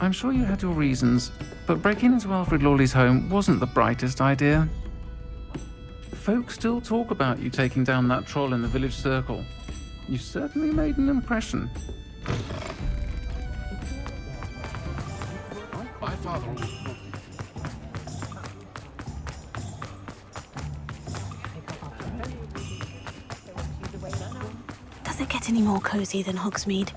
I'm sure you had your reasons, but breaking into Alfred Lawley's home wasn't the brightest idea. Folk still talk about you taking down that troll in the village circle. You certainly made an impression. My father. Does it get any more cozy than Hogsmeade?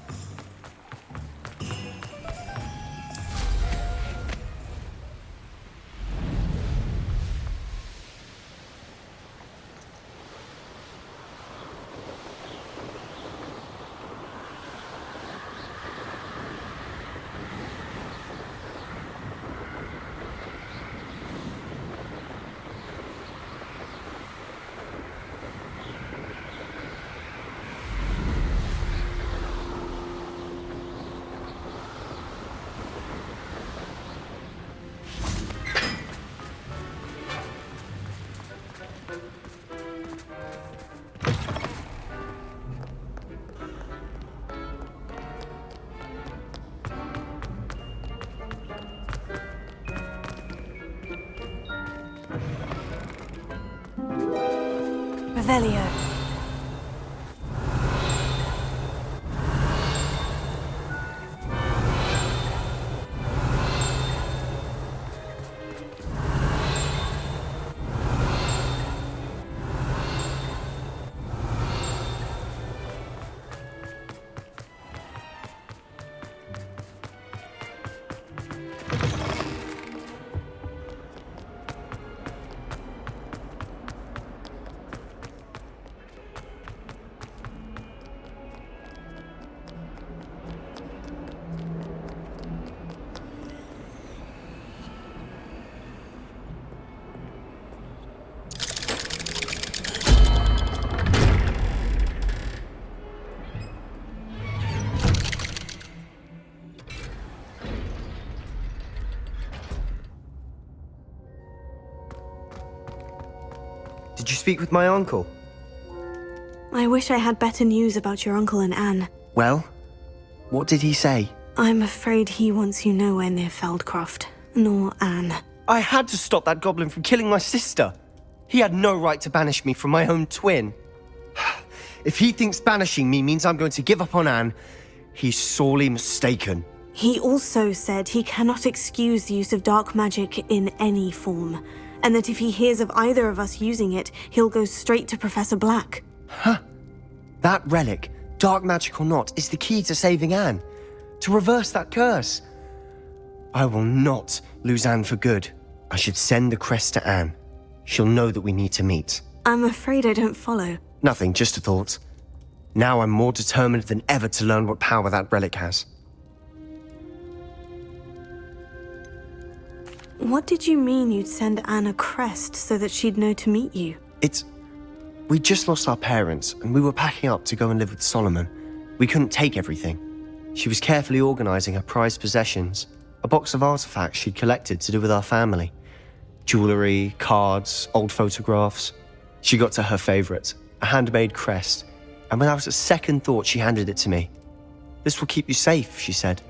Revelio. Did you speak with my uncle? I wish I had better news about your uncle and Anne. Well, what did he say? I'm afraid he wants you nowhere near Feldcroft, nor Anne. I had to stop that goblin from killing my sister. He had no right to banish me from my own twin. If he thinks banishing me means I'm going to give up on Anne, he's sorely mistaken. He also said he cannot excuse the use of dark magic in any form, and that if he hears of either of us using it, he'll go straight to Professor Black. Huh? That relic, dark magic or not, is the key to saving Anne. To reverse that curse. I will not lose Anne for good. I should send the crest to Anne. She'll know that we need to meet. I'm afraid I don't follow. Nothing, just a thought. Now I'm more determined than ever to learn what power that relic has. What did you mean you'd send Anne a crest so that she'd know to meet you? We just lost our parents, and we were packing up to go and live with Solomon. We couldn't take everything. She was carefully organising her prized possessions, a box of artifacts she'd collected to do with our family. Jewellery, cards, old photographs. She got to her favourite, a handmade crest, and without a second thought she handed it to me. "This will keep you safe," she said.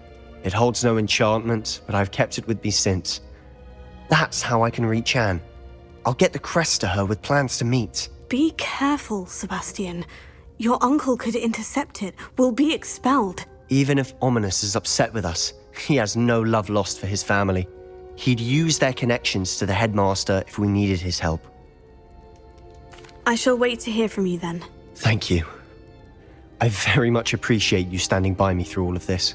"It holds no enchantment, but I've kept it with me since. That's how I can reach Anne. I'll get the crest to her with plans to meet." Be careful, Sebastian. Your uncle could intercept it. We'll be expelled. Even if Ominous is upset with us, he has no love lost for his family. He'd use their connections to the headmaster if we needed his help. I shall wait to hear from you then. Thank you. I very much appreciate you standing by me through all of this.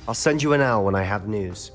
I'll send you an owl when I have news.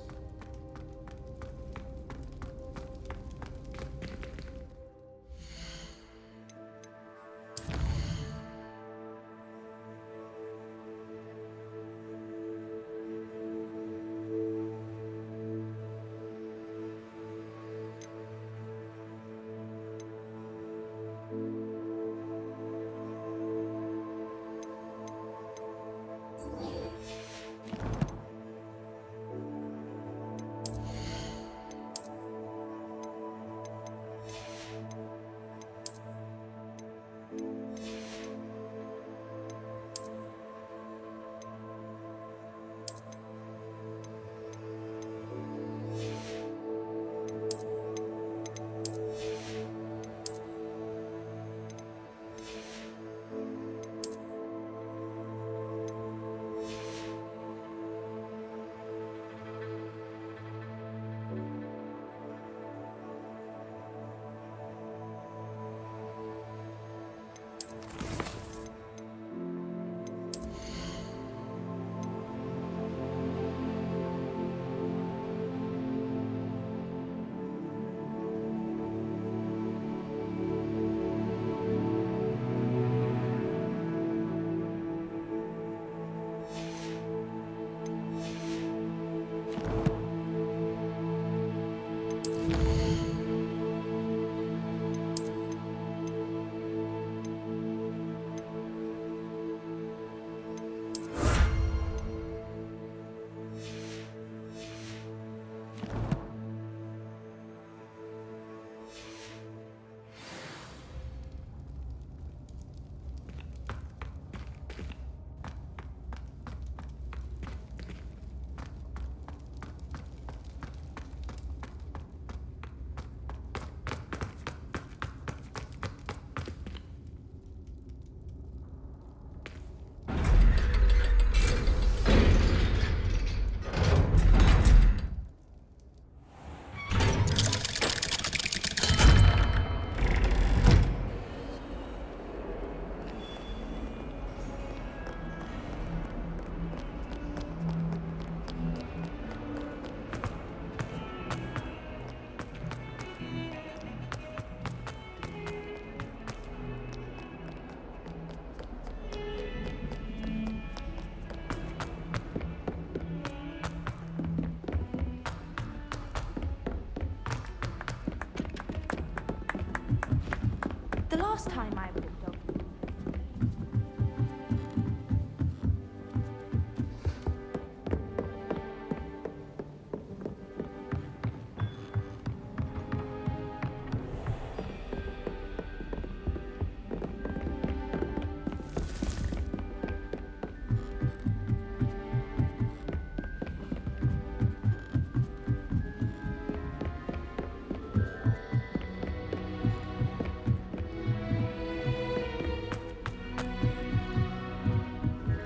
last time I would have done.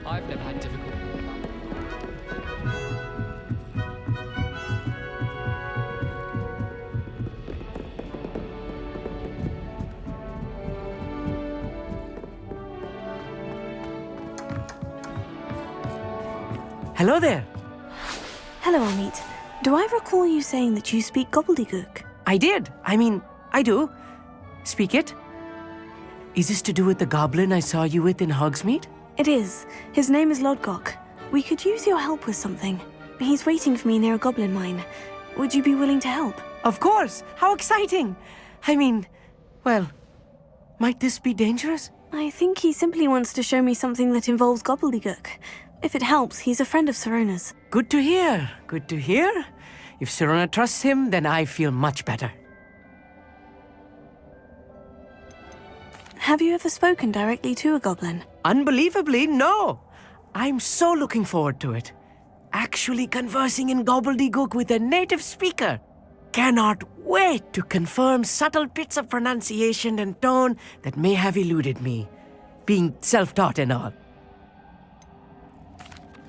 I've never had difficulty. Hello there. Hello, Amit. Do I recall you saying that you speak gobbledygook? I did. I do. Speak it. Is this to do with the goblin I saw you with in Hogsmeade? It is. His name is Lodgok. We could use your help with something. He's waiting for me near a goblin mine. Would you be willing to help? Of course. How exciting. Well, might this be dangerous? I think he simply wants to show me something that involves gobbledygook. If it helps, he's a friend of Sirona's. Good to hear. Good to hear. If Sirona trusts him, then I feel much better. Have you ever spoken directly to a goblin? Unbelievably, no. I'm so looking forward to it. Actually conversing in gobbledygook with a native speaker. Cannot wait to confirm subtle bits of pronunciation and tone that may have eluded me, being self-taught and all.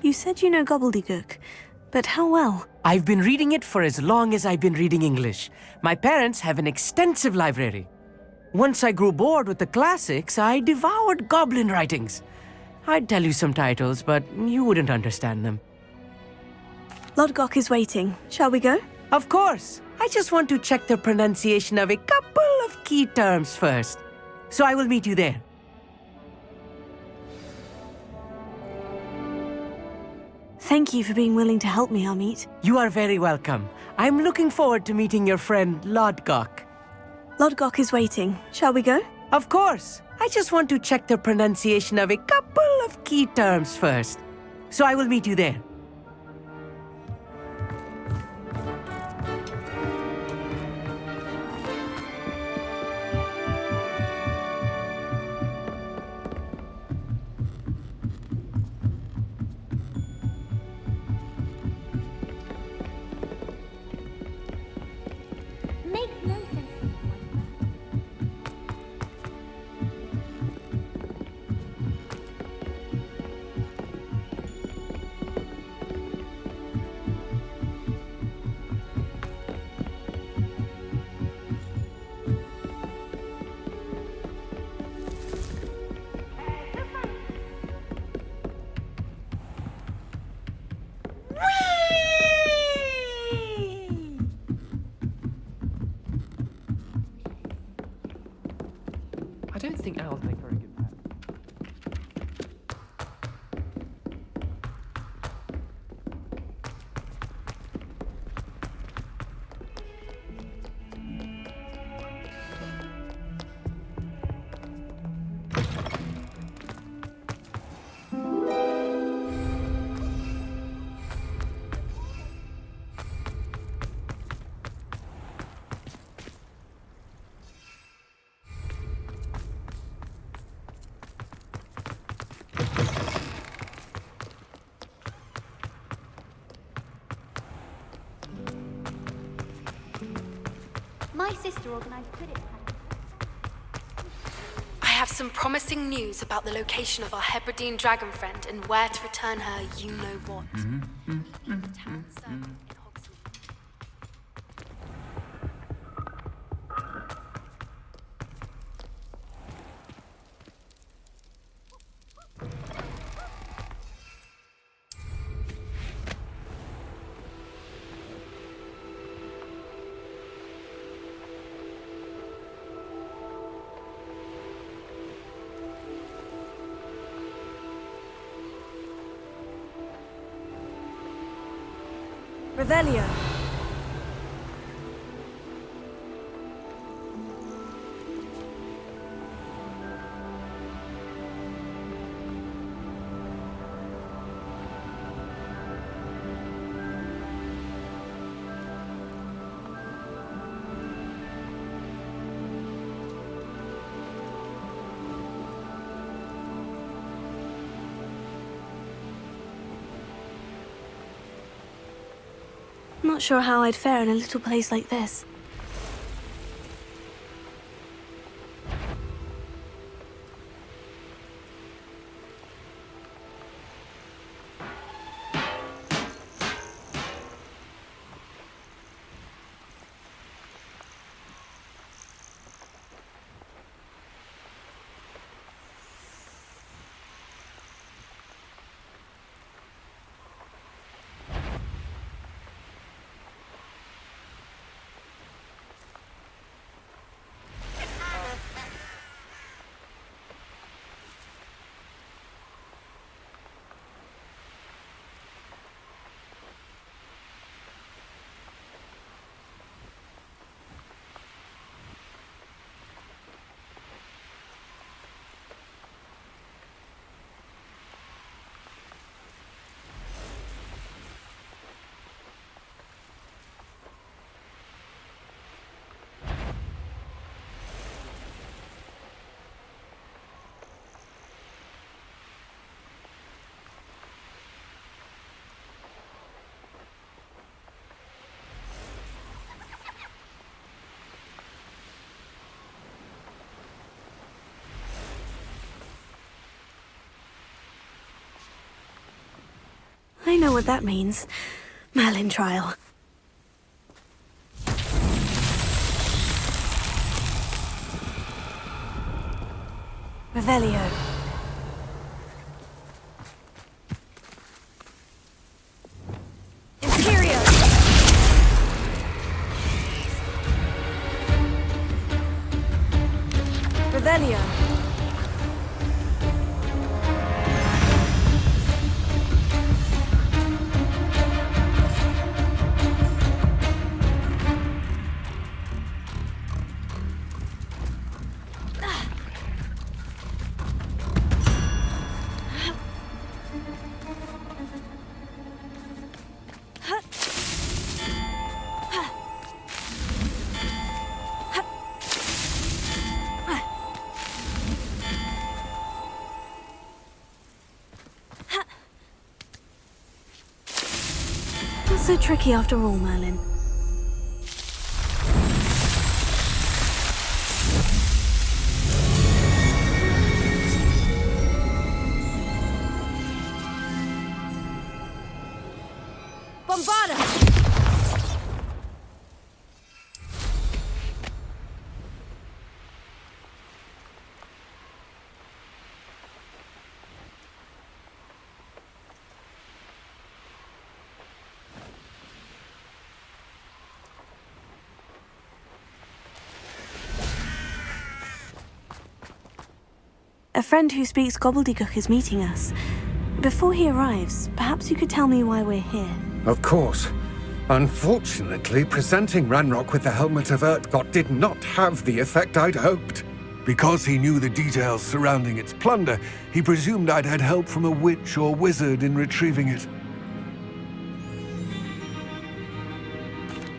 You said you know gobbledygook, but how well? I've been reading it for as long as I've been reading English. My parents have an extensive library. Once I grew bored with the classics, I devoured goblin writings. I'd tell you some titles, but you wouldn't understand them. Lodgok is waiting. Shall we go? Of course. I just want to check the pronunciation of a couple of key terms first. So I will meet you there. Thank you for being willing to help me, Amit. You are very welcome. I'm looking forward to meeting your friend Lodgok. Lodgok is waiting. Shall we go? Of course. I just want to check the pronunciation of a couple of key terms first. So I will meet you there. Makes no sense. I don't think owls make very good pets. My sister organised Quidditch. I have some promising news about the location of our Hebridean dragon friend and where to return her you-know-what. The town circle in Hogsmeade. Revelio. Not sure how I'd fare in a little place like this. I know what that means. Merlin trial. Revelio. Imperio. Revelio. Not so tricky after all, Merlin. Bombarda! A friend who speaks gobbledygook is meeting us. Before he arrives, perhaps you could tell me why we're here. Of course. Unfortunately, presenting Ranrock with the Helmet of Urtkot did not have the effect I'd hoped. Because he knew the details surrounding its plunder, he presumed I'd had help from a witch or wizard in retrieving it.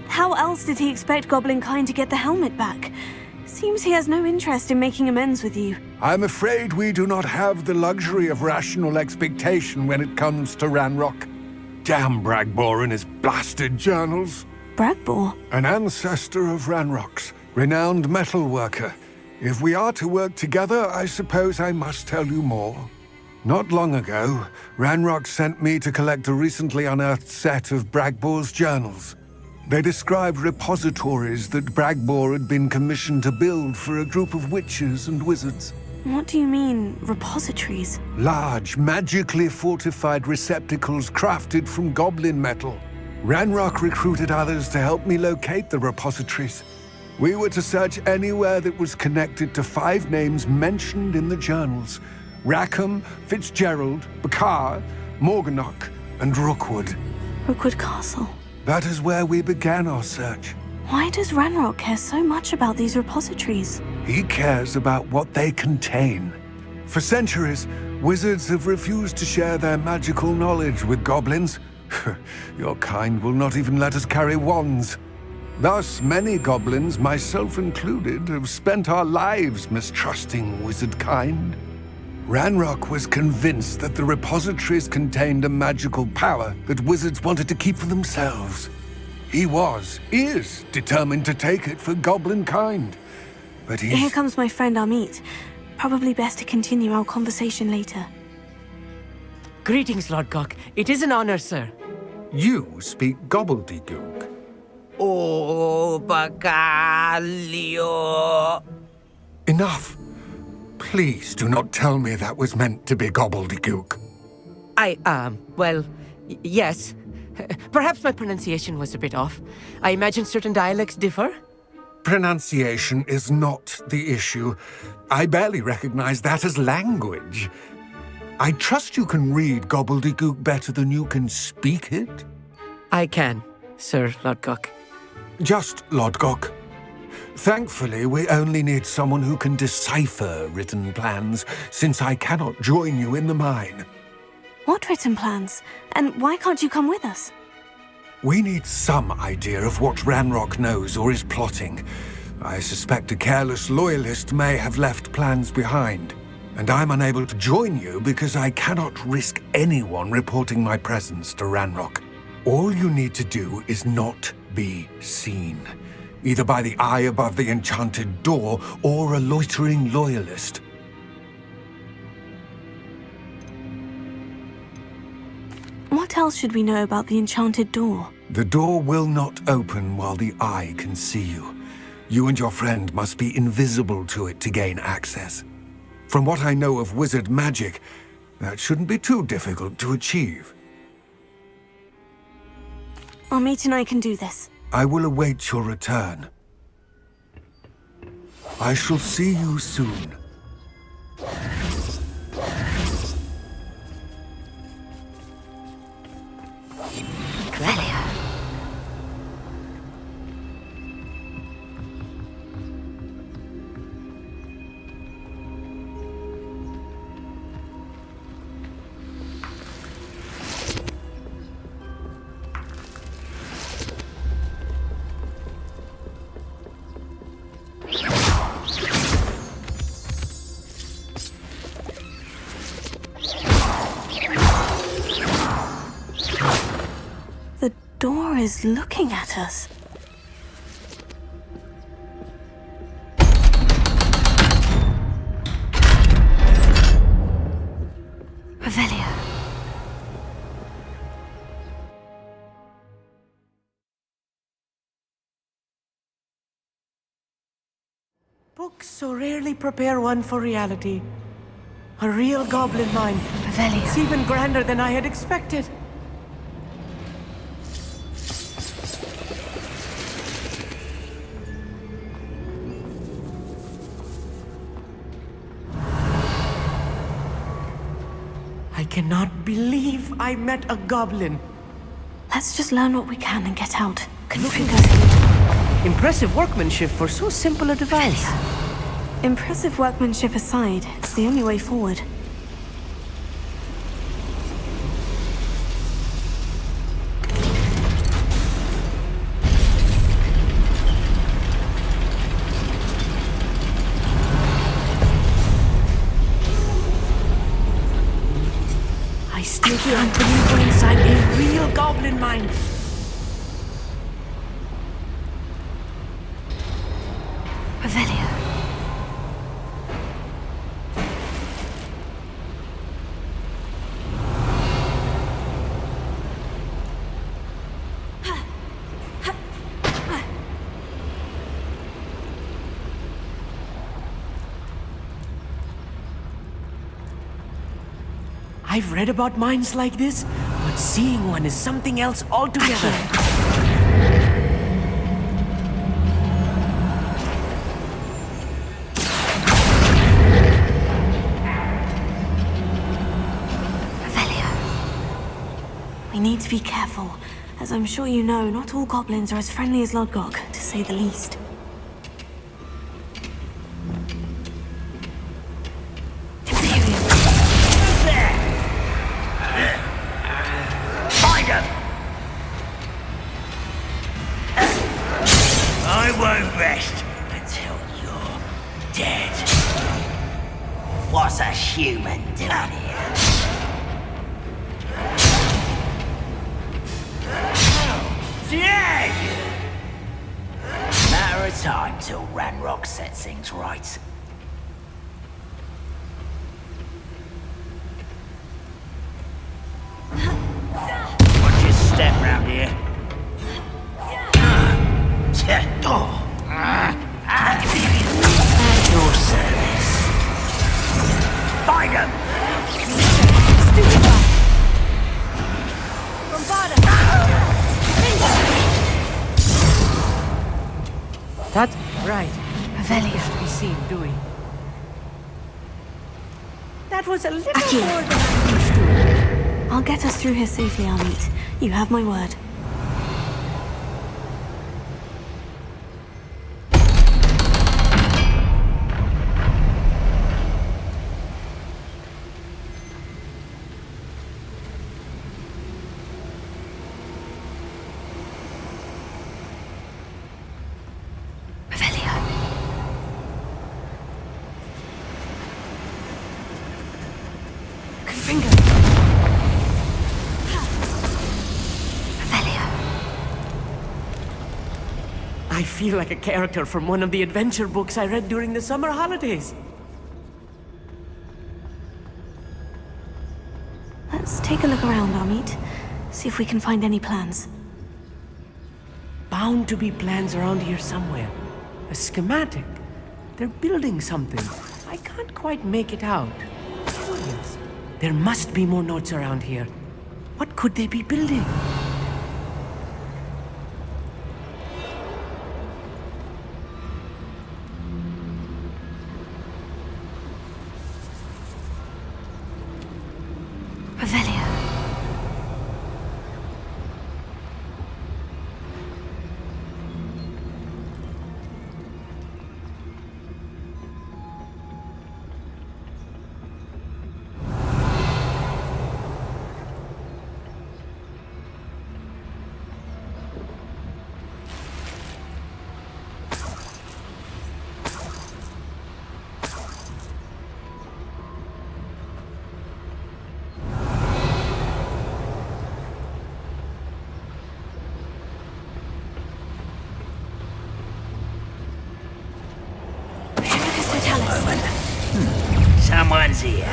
How else did he expect Goblinkind to get the helmet back? Seems he has no interest in making amends with you. I'm afraid we do not have the luxury of rational expectation when it comes to Ranrock. Damn Bragbor and his blasted journals. Bragbor? An ancestor of Ranrock's, renowned metal worker. If we are to work together, I suppose I must tell you more. Not long ago, Ranrock sent me to collect a recently unearthed set of Bragbor's journals. They described repositories that Bragbor had been commissioned to build for a group of witches and wizards. What do you mean, repositories? Large, magically fortified receptacles crafted from goblin metal. Ranrock recruited others to help me locate the repositories. We were to search anywhere that was connected to 5 names mentioned in the journals: Rackham, Fitzgerald, Bakar, Morganach, and Rookwood. Rookwood Castle. That is where we began our search. Why does Ranrock care so much about these repositories? He cares about what they contain. For centuries, wizards have refused to share their magical knowledge with goblins. Your kind will not even let us carry wands. Thus, many goblins, myself included, have spent our lives mistrusting wizard kind. Ranrock was convinced that the repositories contained a magical power that wizards wanted to keep for themselves. He is determined to take it for goblin kind. But Here he's... comes my friend Amit. Probably best to continue our conversation later. Greetings, Lord Gok. It is an honor, sir. You speak gobbledygook. Oh, Bagalio. Enough. Please do not tell me that was meant to be gobbledygook. Yes. Perhaps my pronunciation was a bit off. I imagine certain dialects differ. Pronunciation is not the issue. I barely recognize that as language. I trust you can read gobbledygook better than you can speak it? I can, Sir Lord Gok. Just Lodgok. Thankfully, we only need someone who can decipher written plans, since I cannot join you in the mine. What written plans? And why can't you come with us? We need some idea of what Ranrock knows or is plotting. I suspect a careless loyalist may have left plans behind. And I'm unable to join you because I cannot risk anyone reporting my presence to Ranrock. All you need to do is not be seen, either by the eye above the enchanted door or a loitering loyalist. What else should we know about the enchanted door? The door will not open while the eye can see you. You and your friend must be invisible to it to gain access. From what I know of wizard magic, that shouldn't be too difficult to achieve. Amit and I can do this. I will await your return. I shall see you soon. The door is looking at us. Revelio. Books so rarely prepare one for reality. A real goblin mine. Revelio. It's even grander than I had expected. I cannot believe I met a goblin. Let's just learn what we can and get out. Impressive workmanship for so simple a device. Impressive workmanship aside, it's the only way forward. I still can't believe we're inside a real goblin mine. Revelio. I've read about mines like this, but seeing one is something else altogether. Revelio. We need to be careful. As I'm sure you know, not all goblins are as friendly as Lodgok, to say the least. Find him! I won't rest until you're dead. What's a human doing here? Dead! until Ranrock sets things right. Watch your step round here. At your service. Find him! Stupid guy! Bombarda! That's right. Avelia. To be seen doing. That was a little Aki. more than I'm used to. I'll get us through here safely, Amit. You have my word. Avelia. Finger. Avelia. I feel like a character from one of the adventure books I read during the summer holidays. Let's take a look around, Amit. See if we can find any plans. Bound to be plans around here somewhere. A schematic. They're building something. I can't quite make it out. Curious. There must be more notes around here. What could they be building? Avelia. Someone's here.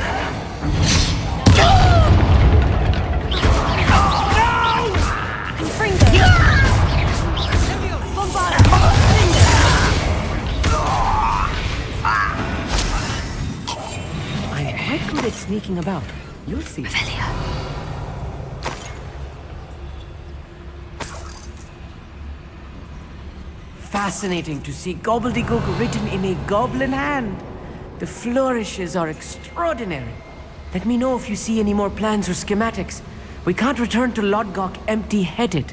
I'm quite good at sneaking about. You'll see. Avelia. Fascinating to see gobbledygook written in a goblin hand. The flourishes are extraordinary. Let me know if you see any more plans or schematics. We can't return to Lodgok empty-headed.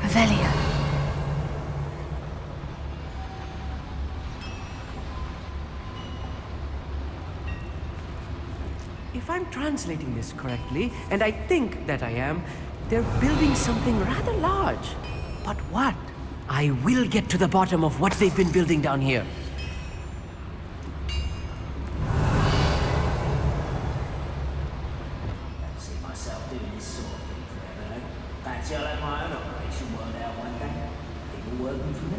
Avelia. If I'm translating this correctly, and I think that I am, they're building something rather large. But what? I will get to the bottom of what they've been building down here. I see myself doing this sort of thing forever, though. Fancy I'll have my own operation worked out one day. People working for me.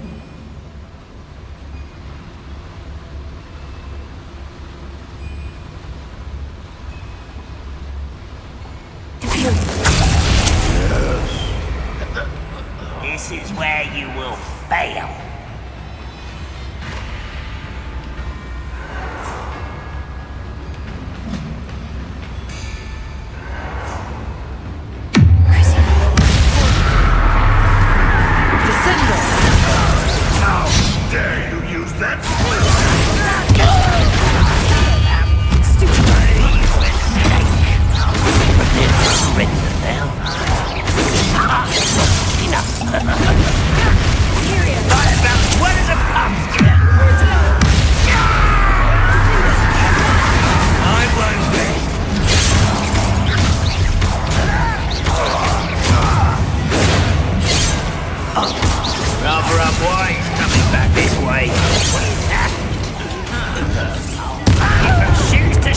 This is where you will fail. How dare you use that What is a pumpkin? I won't be. Rather unwise coming back this way. If you choose to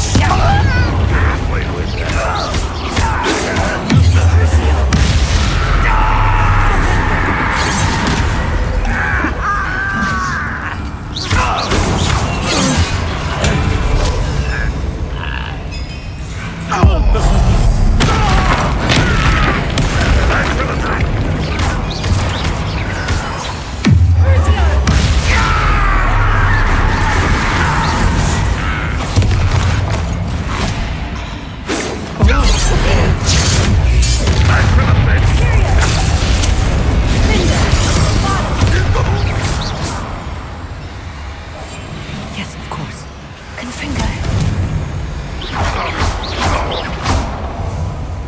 Yes, of course. Confringo.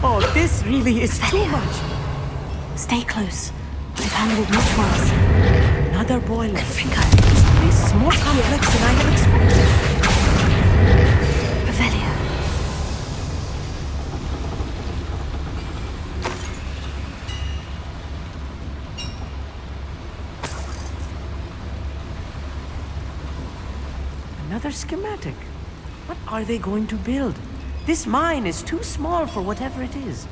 Oh, this really is too much. Stay close. I've handled much worse. Another boiler. Confringo. This place is more complex than I had expected. Revelio. Another schematic. What are they going to build? This mine is too small for whatever it is.